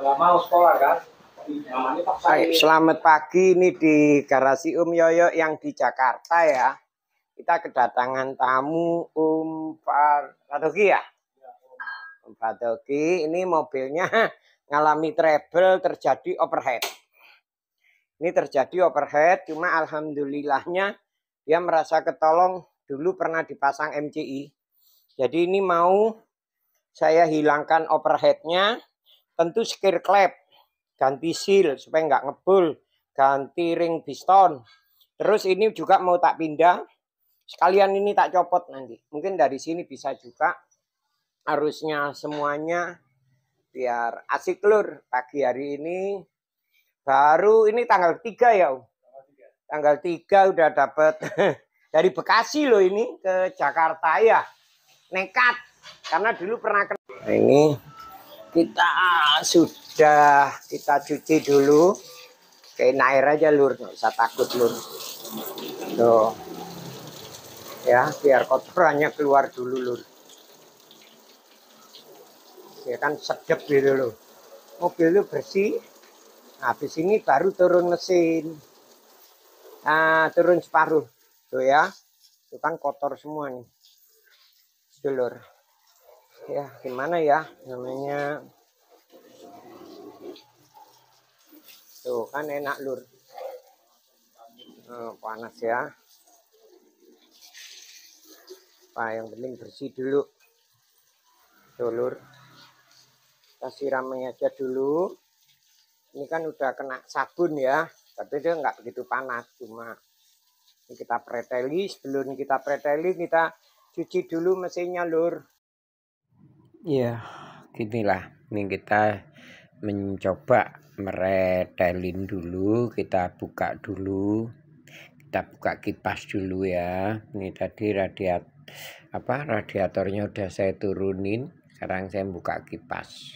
nggak mau sekolah kan. Baik, selamat pagi. Ini di garasi Yoyo yang di Jakarta ya. Kita kedatangan tamu Fadogi ya. Fadogi ini mobilnya ngalami trouble, terjadi overhead. Ini terjadi overhead, cuma alhamdulillahnya dia merasa ketolong. Dulu pernah dipasang MCI. Jadi ini mau saya hilangkan overheadnya. Tentu skir klep, ganti seal supaya nggak ngebul, ganti ring piston. Terus ini juga mau tak pindah, sekalian ini tak copot nanti. Mungkin dari sini bisa juga arusnya semuanya biar asik lur. Pagi hari ini baru ini tanggal 3 ya. Tanggal 3 udah dapet dari Bekasi loh ini ke Jakarta ya. Nekat karena dulu pernah kena. Nah, ini kita cuci dulu kayak air aja lur, nggak usah takut lur. Tuh ya, biar kotorannya keluar dulu lur. Ya kan sedep gitu loh, mobil lu bersih. Habis ini baru turun mesin, turun separuh tuh ya, itu kan kotor semua nih lur. Ya gimana ya namanya, tuh kan enak lur. Panas ya, yang penting bersih dulu tuh lur. Kita siram aja dulu. Ini kan udah kena sabun ya, tapi dia nggak begitu panas, cuma ini kita preteli. Sebelum kita preteli kita cuci dulu mesinnya lur. Ya, ginilah. Ini kita mencoba meretelin dulu. Kita buka dulu. Kita buka kipas dulu ya. Ini tadi radiatornya udah saya turunin. Sekarang saya buka kipas.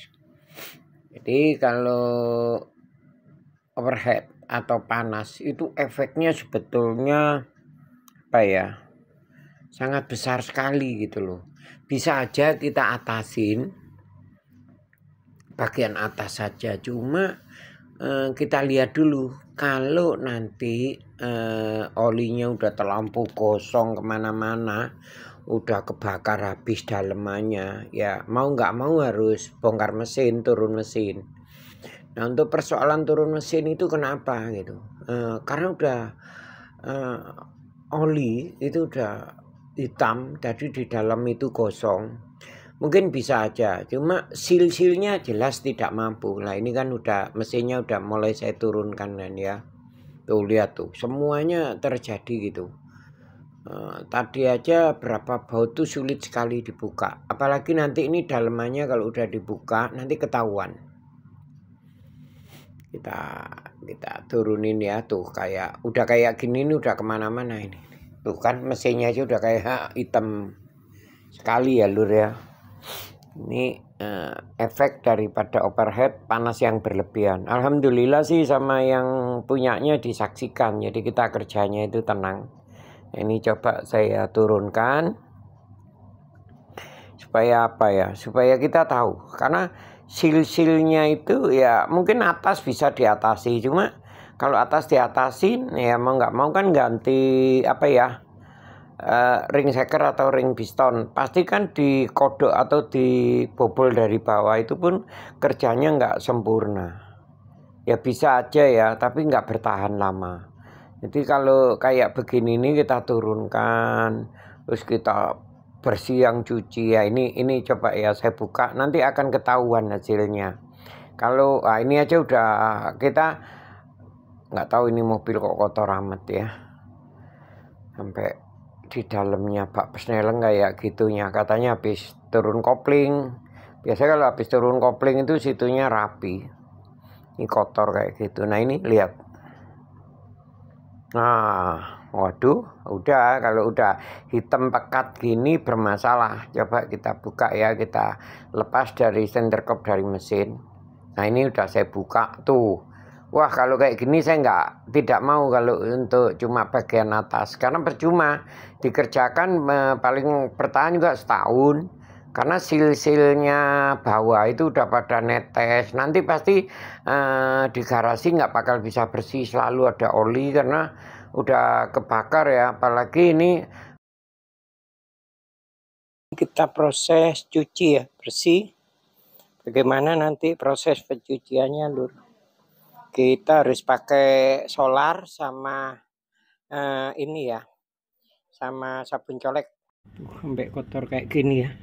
Jadi kalau overhead atau panas itu efeknya sebetulnya sangat besar sekali gitu loh. Bisa aja kita atasin bagian atas saja, cuma kita lihat dulu kalau nanti olinya udah terlampau gosong kemana-mana, udah kebakar habis dalemannya, ya mau nggak mau harus bongkar mesin, turun mesin. Nah untuk persoalan turun mesin itu kenapa gitu, karena udah oli itu udah hitam, jadi di dalam itu gosong. Mungkin bisa aja, cuma seal-sealnya jelas tidak mampu. Nah ini kan udah mesinnya udah mulai saya turunkan kan ya. Tuh lihat tuh, semuanya terjadi gitu. Tadi aja berapa baut tuh sulit sekali dibuka. Apalagi nanti ini dalemannya kalau udah dibuka nanti ketahuan. Kita turunin ya tuh, kayak udah kayak gini nih, udah kemana-mana ini. Tuh kan mesinnya aja udah kayak hitam sekali ya lur ya. Ini efek daripada overhead panas yang berlebihan. Alhamdulillah sih sama yang punyanya disaksikan, jadi kita kerjanya itu tenang. Ini coba saya turunkan supaya supaya kita tahu, karena seal-sealnya itu ya mungkin atas bisa diatasi, cuma kalau atas diatasin ya mau nggak mau kan ganti ring shaker atau ring piston, pasti kan dikodok atau dibobol dari bawah, itu pun kerjanya nggak sempurna. Ya bisa aja ya, tapi nggak bertahan lama. Jadi kalau kayak begini ini kita turunkan, terus kita bersih yang cuci ya. Ini coba ya saya buka, nanti akan ketahuan hasilnya. Kalau ini aja udah, kita nggak tahu ini mobil kok kotor amat ya, sampai di dalamnya bak persneleng kayak gitunya. Katanya habis turun kopling. Biasanya kalau habis turun kopling itu situnya rapi. Ini kotor kayak gitu. Nah ini lihat. Nah, waduh, udah, kalau udah hitam pekat gini bermasalah. Coba kita buka ya, kita lepas dari center cap dari mesin. Nah ini udah saya buka tuh. Wah kalau kayak gini saya tidak mau kalau untuk cuma bagian atas, karena percuma dikerjakan, paling bertahan juga setahun. Karena sil-silnya bawah itu udah pada netes. Nanti pasti di garasi nggak bakal bisa bersih, selalu ada oli karena udah kebakar ya. Apalagi ini kita proses cuci ya, bersih. Bagaimana nanti proses pencuciannya, Lur? Kita harus pakai solar sama ini ya, sama sabun colek. Tuh, sampai kotor kayak gini ya.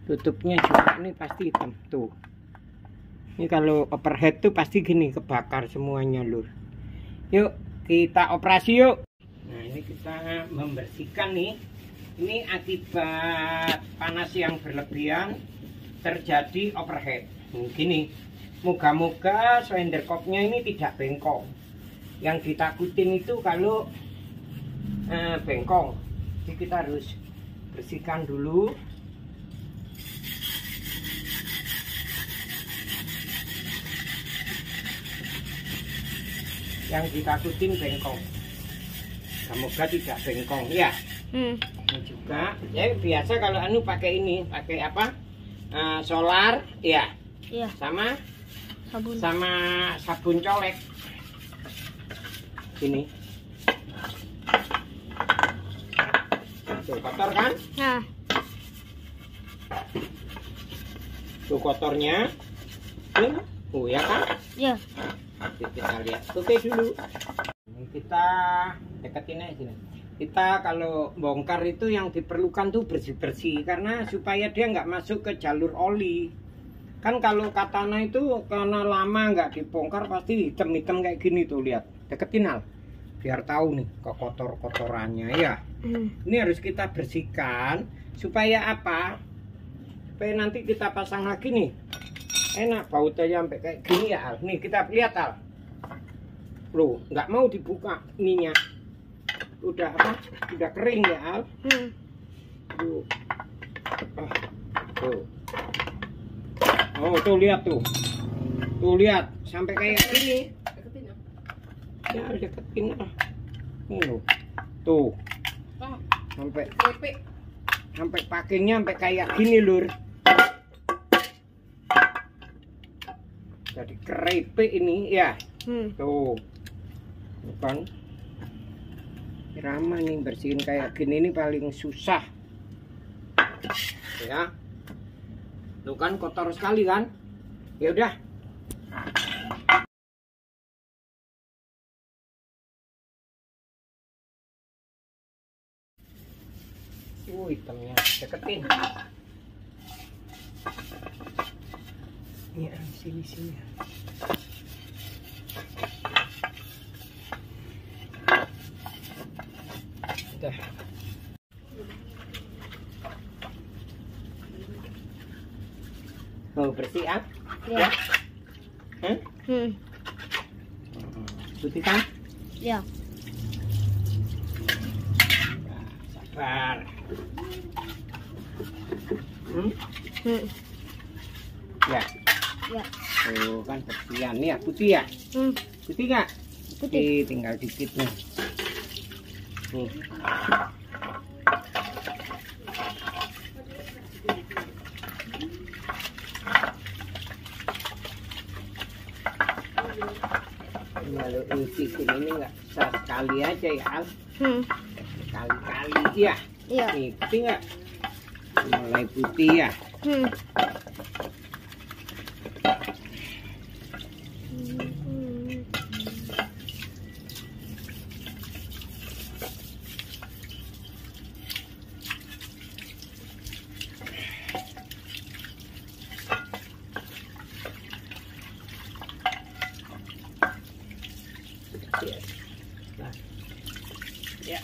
Tutupnya juga ini pasti hitam tuh. Ini kalau overhead tuh pasti gini, kebakar semuanya, Lur. Yuk kita operasi yuk. Nah, ini kita membersihkan nih. Ini akibat panas yang berlebihan terjadi overhead. Gini, moga-moga slender kopnya ini tidak bengkok. Yang ditakutin itu kalau bengkok. Jadi kita harus bersihkan dulu. Yang ditakutin bengkok. Semoga tidak bengkok ya. Ini juga ya biasa kalau anu pakai ini, pakai apa? Solar ya. Iya. Sama Sabun. sama sabun colek. Ini. Tuh kotor kan? Nah, Tuh kotornya. Oh ya kan? ya. Kita lihat. Oke dulu. Ini kita deketin aja sini. Kita kalau bongkar itu yang diperlukan tuh bersih-bersih karena supaya dia nggak masuk ke jalur oli. Kan kalau katana itu karena lama nggak dibongkar pasti hitam-hitam kayak gini tuh, lihat. Deketin Al. Biar tahu nih kotor-kotorannya ya. Ini harus kita bersihkan supaya apa? Supaya nanti kita pasang lagi nih. Enak bautnya sampai kayak gini ya Al. Nih kita lihat Al. Loh, nggak mau dibuka ininya. Udah apa? Udah kering ya Al. Tuh. Tuh. Oh, tuh lihat tuh. Tuh lihat sampai kayak gini. Ya, deketin Al. Ini loh. Tuh. Sampai pakainya sampai kayak gini, Lur. Jadi keripik ini ya. Tuh. Bukan. Rama nih bersihin kayak gini ini paling susah. Ya. Tuh kan kotor sekali kan? Ya udah. Hitamnya deketin. Ya, sini. Udah. Mau bersih ah? Ya. Putih kan? Ya. Sabar. Ya. Ya. Tuh kan bersihan nih ya, putih ya? Putih nggak? Putih. Tinggal dikit nih. Nih. Kalau isi ini nggak bisa sekali aja ya Al. Kali-kali ya. Iya. Nih, putih nggak? Mulai putih ya. Ya.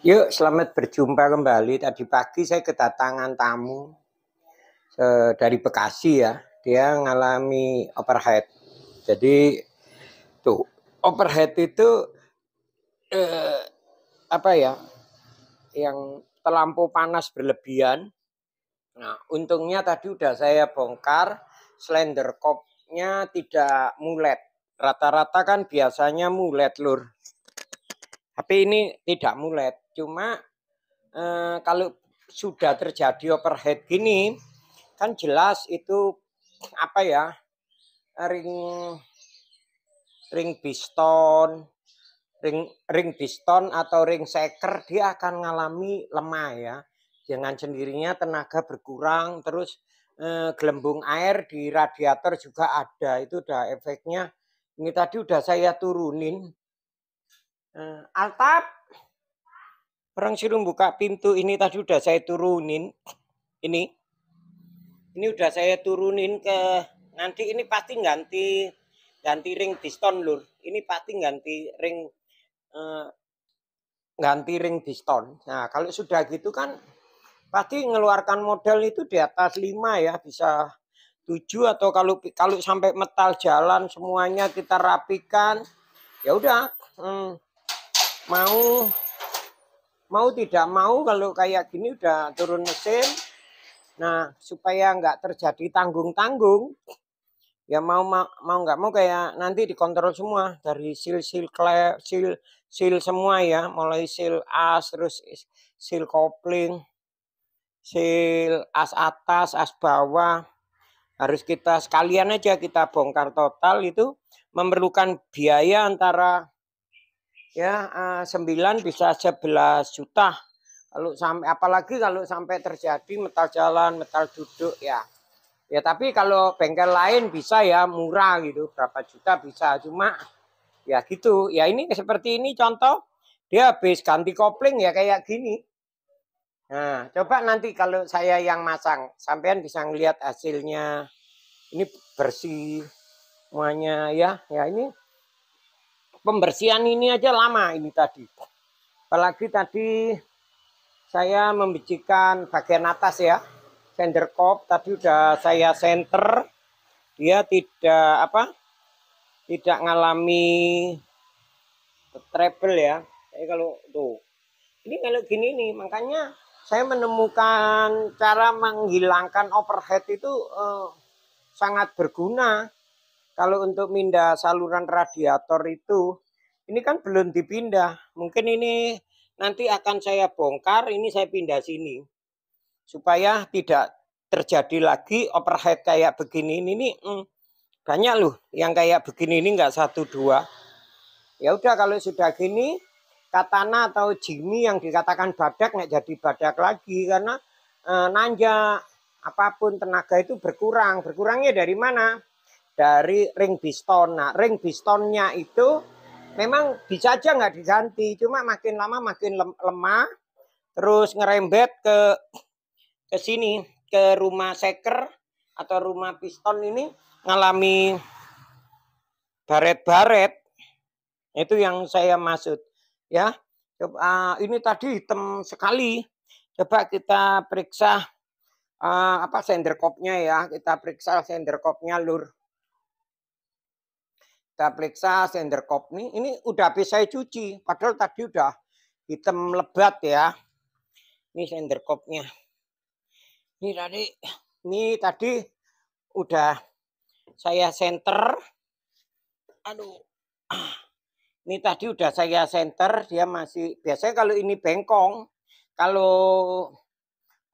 Yuk, selamat berjumpa kembali. Tadi pagi saya kedatangan tamu dari Bekasi ya. Dia mengalami overhead. Jadi tuh overhead itu apa ya? Yang terlampau panas berlebihan. Nah, untungnya tadi udah saya bongkar slender overheadnya tidak mulet. Rata-rata kan biasanya mulet, Lur. Tapi ini tidak mulet. Cuma kalau sudah terjadi overhead gini, kan jelas itu apa ya, ring piston, ring piston atau ring shaker dia akan mengalami lemah ya. Dengan sendirinya tenaga berkurang, terus gelembung air di radiator juga ada, itu udah efeknya. Ini tadi udah saya turunin. Altap, orang suruh buka pintu, ini tadi udah saya turunin. Ini udah saya turunin ke, nanti ini pasti ganti ring piston, Lur. Ini pasti ganti ring piston. Nah, kalau sudah gitu kan pasti mengeluarkan modal itu di atas 5 ya, bisa 7, atau kalau sampai metal jalan semuanya kita rapikan. Ya udah, mau tidak mau kalau kayak gini udah turun mesin. Nah, supaya nggak terjadi tanggung-tanggung, ya mau nggak mau kayak nanti dikontrol semua dari seal semua ya, mulai seal as, terus seal kopling, seal as atas, as bawah, harus kita sekalian aja kita bongkar total. Itu memerlukan biaya antara ya 9 bisa 11 juta. Kalau sampai, apalagi kalau sampai terjadi metal jalan, metal duduk ya. Ya tapi kalau bengkel lain bisa ya murah gitu, berapa juta bisa. Cuma ya gitu. Ya ini seperti ini contoh, dia habis ganti kopling ya kayak gini. Nah, coba nanti kalau saya yang masang, sampean bisa ngelihat hasilnya. Ini bersih semuanya ya. Ya ini pembersihan ini aja lama ini tadi. Apalagi tadi saya membicikan bagian atas ya, sender kop tadi udah saya senter, dia tidak ngalami trouble ya. Kalau tuh, ini kalau gini nih, makanya saya menemukan cara menghilangkan overhead itu sangat berguna. Kalau untuk pindah saluran radiator itu, ini kan belum dipindah, mungkin ini nanti akan saya bongkar, ini saya pindah sini. Supaya tidak terjadi lagi overhead kayak begini ini banyak loh yang kayak begini ini enggak 1 2. Ya udah kalau sudah gini katana atau Jimmy yang dikatakan badak nggak jadi badak lagi karena nanjak apapun tenaga itu berkurang. Berkurangnya dari mana? Dari ring piston. Nah, ring pistonnya itu memang bisa aja nggak diganti, cuma makin lama makin lemah, terus ngerembet ke sini, ke rumah shaker atau rumah piston ini ngalami baret-baret. Itu yang saya maksud ya. Coba ini tadi hitam sekali. Coba kita periksa sender kopnya ya. Kita periksa sender kopnya, Lur. Kita periksa sender kop nih. Ini udah habis saya cuci, padahal tadi udah hitam lebat ya. Ini sender kopnya. Ini tadi udah saya senter. Aduh. Ini tadi udah saya senter, dia masih, biasanya kalau ini bengkong, kalau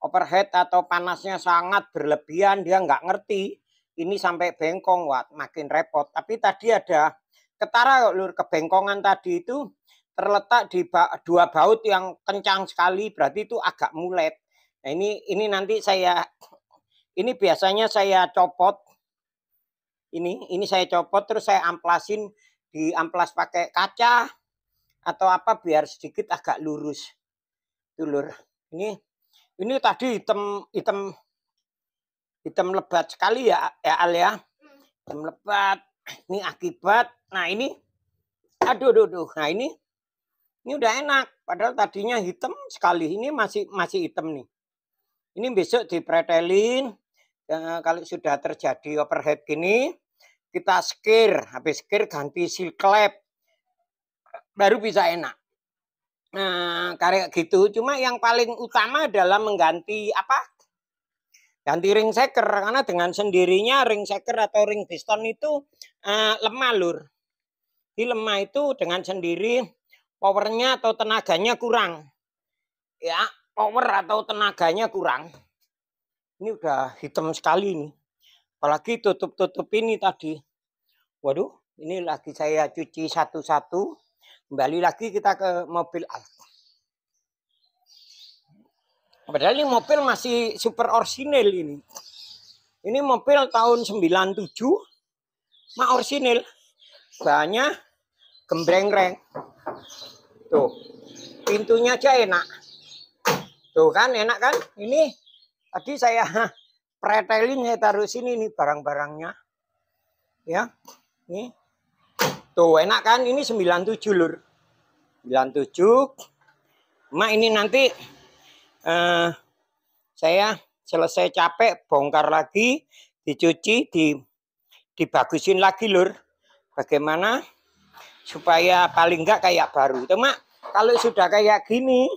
overhead atau panasnya sangat berlebihan dia nggak ngerti, ini sampai bengkong, wah makin repot. Tapi tadi ada ketara, Lur, kebengkongan tadi itu terletak di 2 baut yang kencang sekali, berarti itu agak mulet. Nah ini nanti ini biasanya saya copot, ini saya copot terus saya amplasin, di amplas pakai kaca atau apa biar sedikit agak lurus. Tuh, Lur. Ini tadi hitam lebat sekali ya Al ya. Hitam lebat. Ini akibat. Nah, ini aduh. Nah, ini udah enak, padahal tadinya hitam sekali. Ini masih hitam nih. Ini besok dipretelin. Kalau sudah terjadi overhead gini, kita skir, habis skir ganti seal klep, baru bisa enak. Nah, kayak gitu. Cuma yang paling utama adalah mengganti Ganti ring seker karena dengan sendirinya ring seker atau ring piston itu lemah lur. Di lemah itu dengan sendiri powernya atau tenaganya kurang. Ya, power atau tenaganya kurang. Ini udah hitam sekali nih. Apalagi tutup-tutup ini tadi. Waduh, ini lagi saya cuci satu-satu. Kembali lagi kita ke mobil Al. Padahal ini mobil masih super orisinil ini. Ini mobil tahun 97. Mah orisinil. Banyak gembreng-reng. Tuh. Pintunya aja enak. Tuh kan enak kan? Ini tadi saya pretelin, saya taruh sini nih barang-barangnya. Ya. Nih. Tuh enak kan? Ini 97 lur. 97. Mak ini nanti saya selesai capek bongkar lagi, dicuci, dibagusin lagi lur. Bagaimana supaya paling enggak kayak baru. Cuma kalau sudah kayak gini,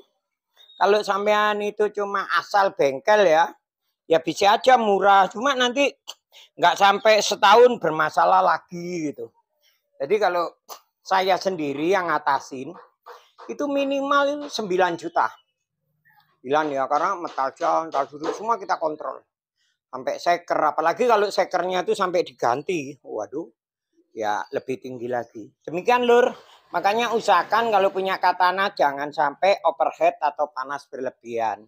kalau sampean itu cuma asal bengkel ya bisa aja murah. Cuma nanti nggak sampai setahun bermasalah lagi gitu. Jadi kalau saya sendiri yang ngatasin, itu minimal 9 juta. Bilang ya, karena metal jam, metal duduk semua kita kontrol. Sampai seker, apalagi kalau sekernya itu sampai diganti. Waduh, ya lebih tinggi lagi. Demikian lur, makanya usahakan kalau punya katana jangan sampai overheat atau panas berlebihan.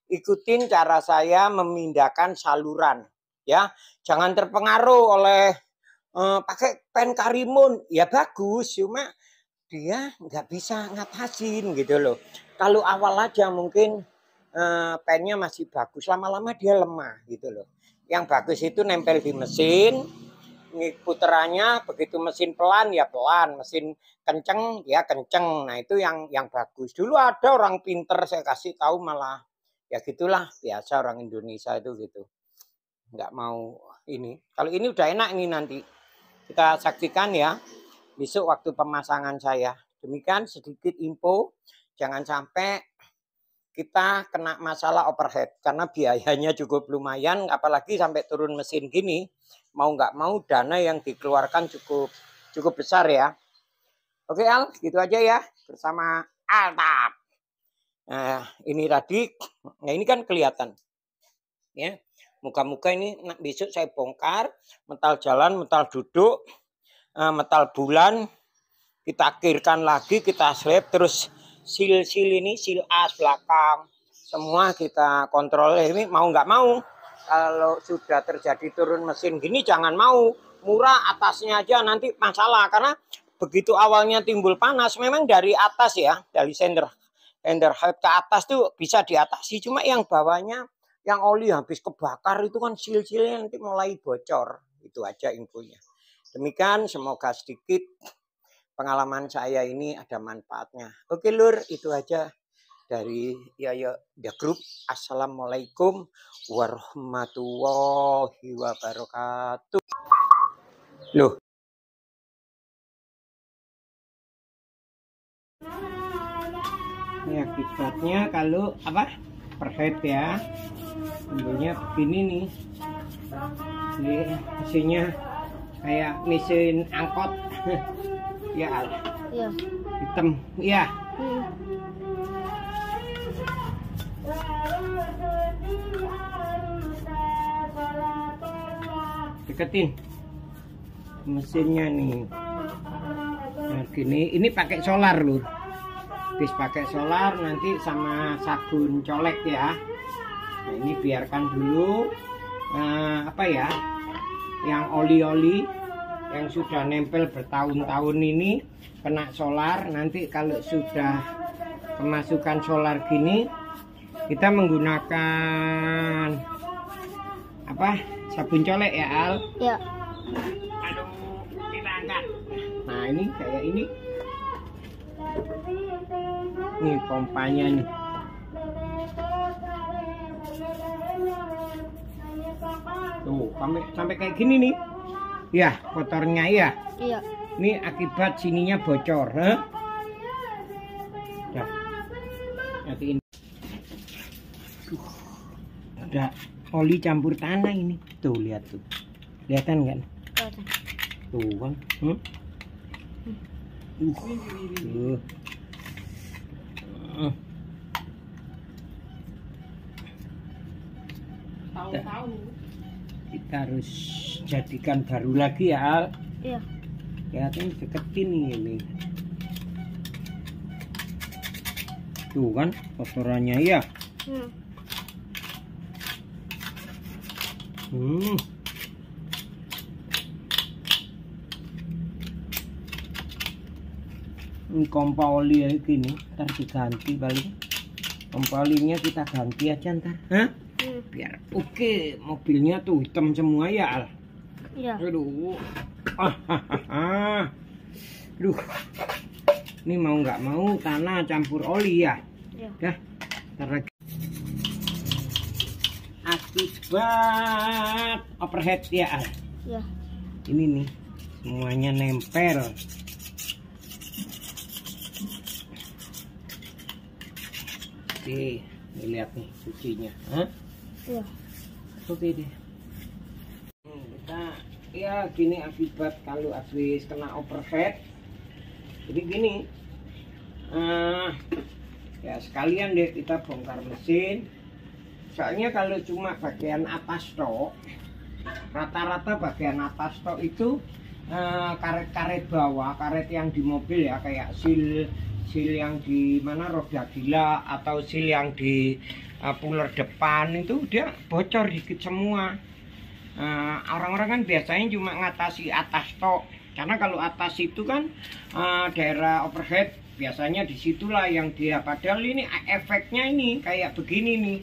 Ikutin cara saya memindahkan saluran. Ya, jangan terpengaruh oleh pakai pen Karimun. Ya bagus, cuma dia nggak bisa ngatasin gitu loh. Kalau awal aja mungkin pennya masih bagus, lama-lama dia lemah gitu loh. Yang bagus itu nempel di mesin, puterannya begitu mesin pelan ya pelan, mesin kenceng ya kenceng. Nah itu yang bagus. Dulu ada orang pinter saya kasih tahu malah ya gitulah, biasa orang Indonesia itu gitu. Nggak mau ini. Kalau ini udah enak ini nanti kita saksikan ya besok waktu pemasangan saya. Demikian sedikit info, jangan sampai kita kena masalah overhead karena biayanya cukup lumayan, apalagi sampai turun mesin gini, mau nggak mau dana yang dikeluarkan cukup besar ya. Oke Al, gitu aja ya bersama Altap. Nah ini tadi, nah ini kan kelihatan ya, muka-muka ini besok saya bongkar, metal jalan, metal duduk, metal bulan, kita akirkan lagi, kita slab, terus sil ini, sil as belakang, semua kita kontrol. Ini mau nggak mau, kalau sudah terjadi turun mesin gini jangan mau murah atasnya aja, nanti masalah. Karena begitu awalnya timbul panas, memang dari atas ya, dari sender head ke atas tuh bisa diatasi. Cuma yang bawahnya, yang oli habis kebakar itu kan sil-silnya nanti mulai bocor. Itu aja infonya. Demikian, semoga sedikit pengalaman saya ini ada manfaatnya. Oke lur, itu aja dari Yoyo The Group. Assalamualaikum warahmatullahi wabarakatuh. Loh. Ini akibatnya kalau apa? Overheat ya. Timbulnya begini nih. Ini mesinnya kayak mesin angkot. Ya Allah. Iya. Hitam. Iya. Deketin mesinnya nih. Nah, gini, ini pakai solar lur. Habis pakai solar nanti sama sabun colek ya. Nah, ini biarkan dulu. Apa ya? Yang oli-oli yang sudah nempel bertahun-tahun ini kena solar. Nanti kalau sudah kemasukan solar gini, kita menggunakan apa, sabun colek ya Al? Ya. Aduh, kita angkat. Nah ini kayak ini. Nih pompanya nih. Tuh sampai kayak gini nih. Ya, kotornya ya. Iya. Ini akibat sininya bocor, huh? Udah. Nanti ini. Udah oli campur tanah ini. Tuh lihat tuh. Kelihatan kan? Kelihatan. Tuh kan. Tuh. Tahu-tahu. Kita harus jadikan baru lagi ya Al. Iya. Kelihatan deketin ini. Tuh kan kotorannya ya. Ini kompa oli ya gini, ntar diganti paling. Kompa olinya kita ganti aja ntar. Hah? Biar oke, mobilnya tuh hitam semua ya Al. Iya. Aduh. Duh. Ini mau nggak mau tanah campur oli ya. Iya. Dah. Ntar lagi. Akibat overhead ya Al. Iya. Ini nih semuanya nempel. Oke, ini lihat nih cucinya. Hah? Iya. Oke deh. Kita ya gini akibat kalau habis kena overhead. Jadi gini. Ya sekalian deh kita bongkar mesin. Soalnya kalau cuma bagian atas tok, rata-rata bagian atas tok itu karet-karet bawah, karet yang di mobil ya, kayak seal yang di mana roda gila atau seal yang di puller depan itu dia bocor dikit semua. Orang-orang kan biasanya cuma ngatasi atas tok, karena kalau atas itu kan daerah overhead biasanya disitulah yang dia, padahal ini efeknya ini kayak begini nih,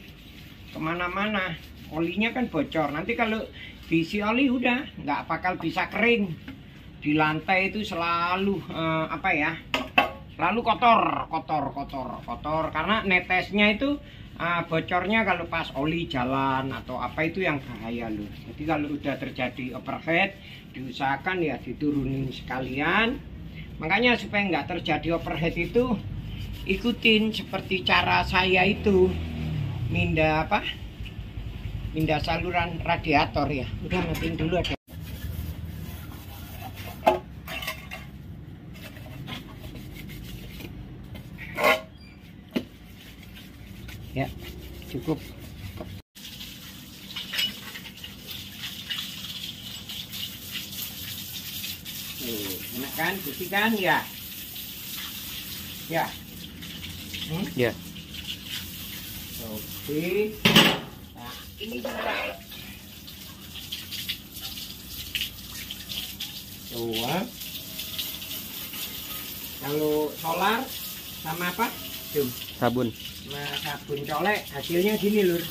kemana-mana olinya kan bocor. Nanti kalau diisi oli udah nggak bakal bisa kering. Di lantai itu selalu apa ya, selalu kotor karena netesnya itu bocornya kalau pas oli jalan atau apa itu yang bahaya loh. Jadi kalau udah terjadi overhead diusahakan ya diturunin sekalian. Makanya supaya nggak terjadi overhead itu ikutin seperti cara saya itu mindah saluran radiator ya. Udah matiin dulu ada. Ya, cukup. Enak kan, bersihkan ya. Ya. Ya. Oke. Nah, ini juga. Tuh. Kalau solar sama apa? Sabun. Nah, sabun colek hasilnya gini lur,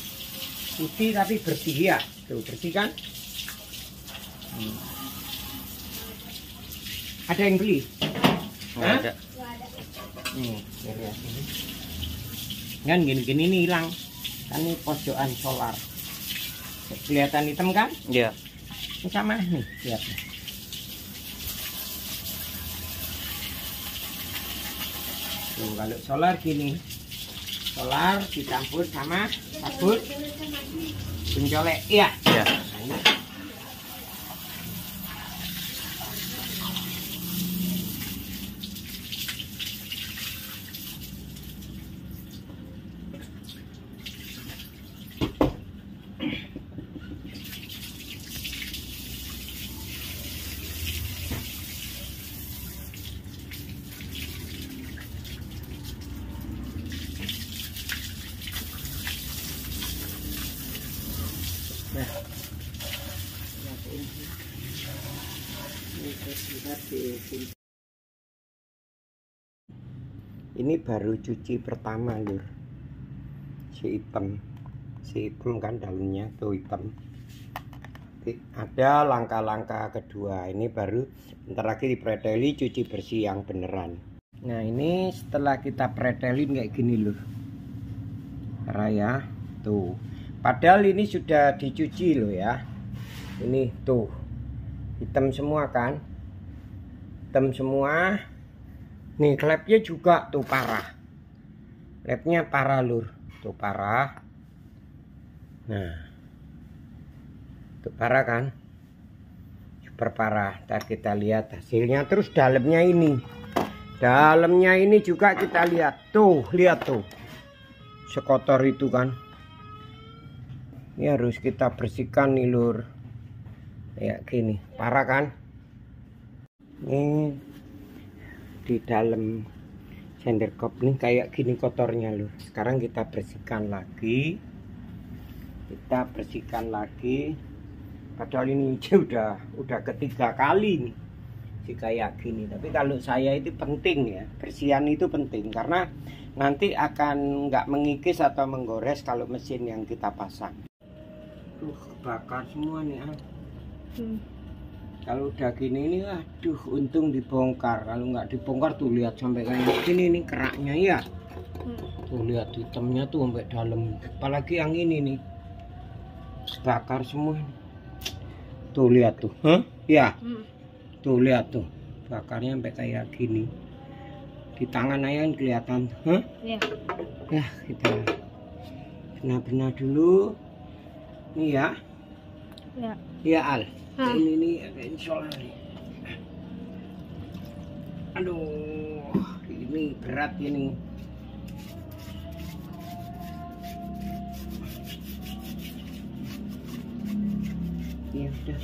putih tapi bersih ya. Tuh bersih kan. Ada yang beli? Nggak ada. Lihat ini. Kan gini-gini nih hilang. Kan ini pojokan solar. Kelihatan hitam kan? Iya. Ini sama nih, lihat. Tuh kalau solar gini. Solar dicampur sama sabun pencolek. Iya. Iya. Nah, ini. Nah, ini baru cuci pertama lur, si hitam kan dalamnya tuh hitam. Ada langkah-langkah kedua, ini baru bentar lagi dipreteli, cuci bersih yang beneran. Nah ini setelah kita pretelin kayak gini lur, raya tuh. Padahal ini sudah dicuci loh ya. Ini tuh hitam semua kan, hitam semua. Nih klepnya juga tuh parah, klepnya parah lur, tuh parah. Nah Tuh, parah kan? Super parah. Ntar kita lihat hasilnya. Terus dalamnya ini. Dalamnya ini juga kita lihat. Tuh, lihat tuh. Sekotor itu kan. Ini harus kita bersihkan nih lur. Kayak gini. Parah kan? Ini di dalam sender kop nih kayak gini kotornya lur. Sekarang kita bersihkan lagi. Kita bersihkan lagi. Padahal ini udah ketiga kali nih si kayak gini. Tapi kalau saya itu penting ya, bersihan itu penting karena nanti akan nggak mengikis atau menggores kalau mesin yang kita pasang. Tuh kebakar semua nih. Kalau udah gini nih, aduh untung dibongkar. Kalau nggak dibongkar tuh lihat sampai kayak gini nih keraknya ya. Tuh lihat hitamnya tuh sampai dalam. Apalagi yang ini nih. Bakar semua. Tuh lihat tuh. Ya. Tuh lihat tuh. Bakarnya sampai kayak gini. Di tangan ayah kelihatan. Ya. Ya, kita benar-benar dulu. Nih ya. Ya. Ya Al. Ini nih insyaallah nih. Aduh, ini berat ini. Ya udah.